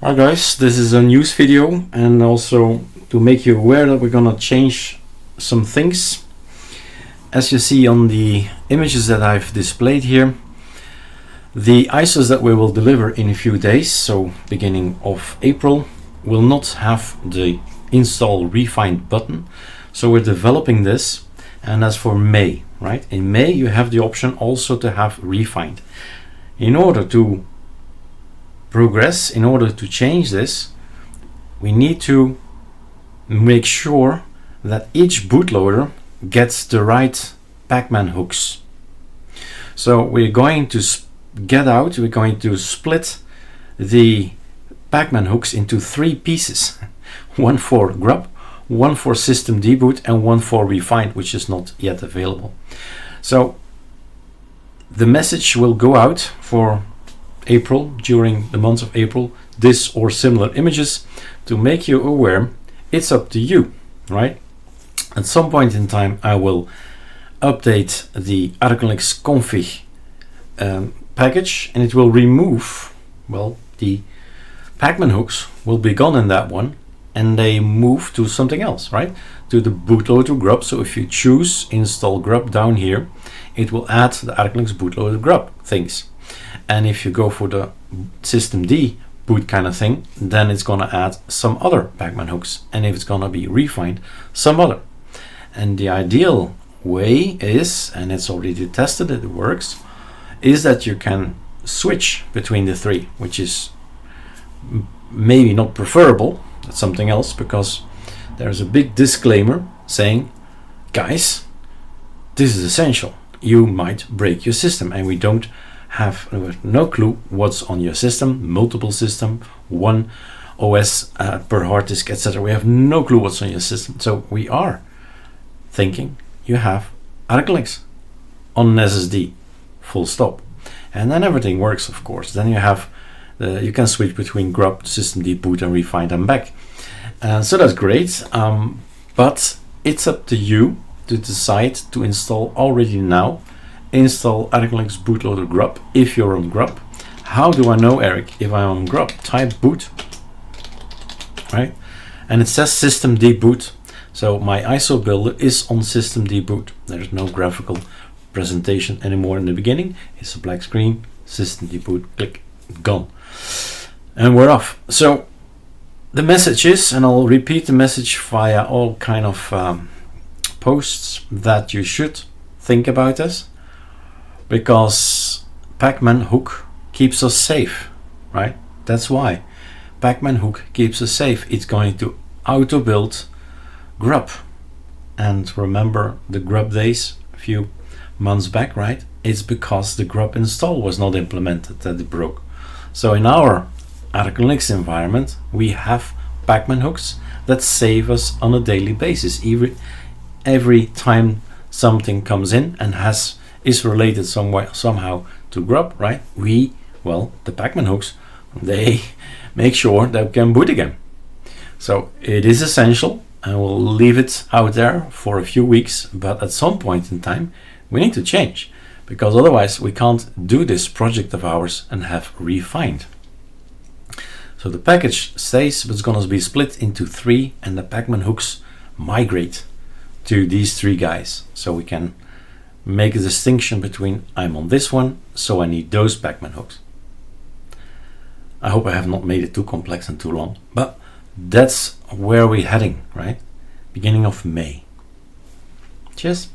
Hi guys, this is a news video and also to make you aware that we're gonna change some things. As you see on the images that I've displayed here, the ISOs that we will deliver in a few days, so beginning of April, will not have the install refined button. So we're developing this, and as for May, right? In May you have the option also to have refined. In order to progress, in order to change this, we need to make sure that each bootloader gets the right Pacman hooks. So we're going to we're going to split the Pacman hooks into 3 pieces. One for grub, one for systemd-boot, and one for refined, which is not yet available. So the message will go out for April, during the month of April, this or similar images, to make you aware. It's up to you, right? At some point in time I will update the ArcoLinux config package, and it will remove, well, the Pacman hooks will be gone in that one, and they move to something else, right? To the bootloader-grub. So if you choose install grub down here, it will add the arcolinux-bootloader-grub things. And if you go for the systemd-boot kind of thing, then it's gonna add some other Pacman hooks, and if it's gonna be refined, some other. And the ideal way is, and it's already tested, it works, is that you can switch between the 3, which is maybe not preferable. That's something else, because there's a big disclaimer saying, guys, this is essential. You might break your system, and we have no clue what's on your system, multiple system, one OS per hard disk, etc. We have no clue what's on your system. So we are thinking you have ArcoLinux on an SSD, full stop. And then everything works, of course. Then you have you can switch between grub, systemd-boot, and refined and back. So that's great, but it's up to you to decide to install already now. Install arcolinux-bootloader-grub if you're on grub. How do I know, Eric, if I'm on grub? Type boot, right? And it says systemd-boot. So my ISO builder is on systemd-boot. There's no graphical presentation anymore in the beginning. It's a black screen, systemd-boot, click, gone. And we're off. So the message is, and I'll repeat the message via all kind of posts, that you should think about this, because Pacman hook keeps us safe, right? That's why Pacman hook keeps us safe. It's going to auto build grub. And remember the grub days a few months back, right? It's because the grub install was not implemented that it broke. So in our ArcoLinux environment, we have Pacman hooks that save us on a daily basis. Every time something comes in and is related somehow to grub, right? The Pacman hooks, they make sure that we can boot again. So it is essential, and we'll leave it out there for a few weeks, but at some point in time we need to change, because otherwise we can't do this project of ours and have refined. So the package stays, but it's going to be split into 3, and the Pacman hooks migrate to these 3 guys, so we can make a distinction between, I'm on this one, so I need those Pacman hooks. I hope I have not made it too complex and too long, but that's where we're heading, right? Beginning of May. Cheers.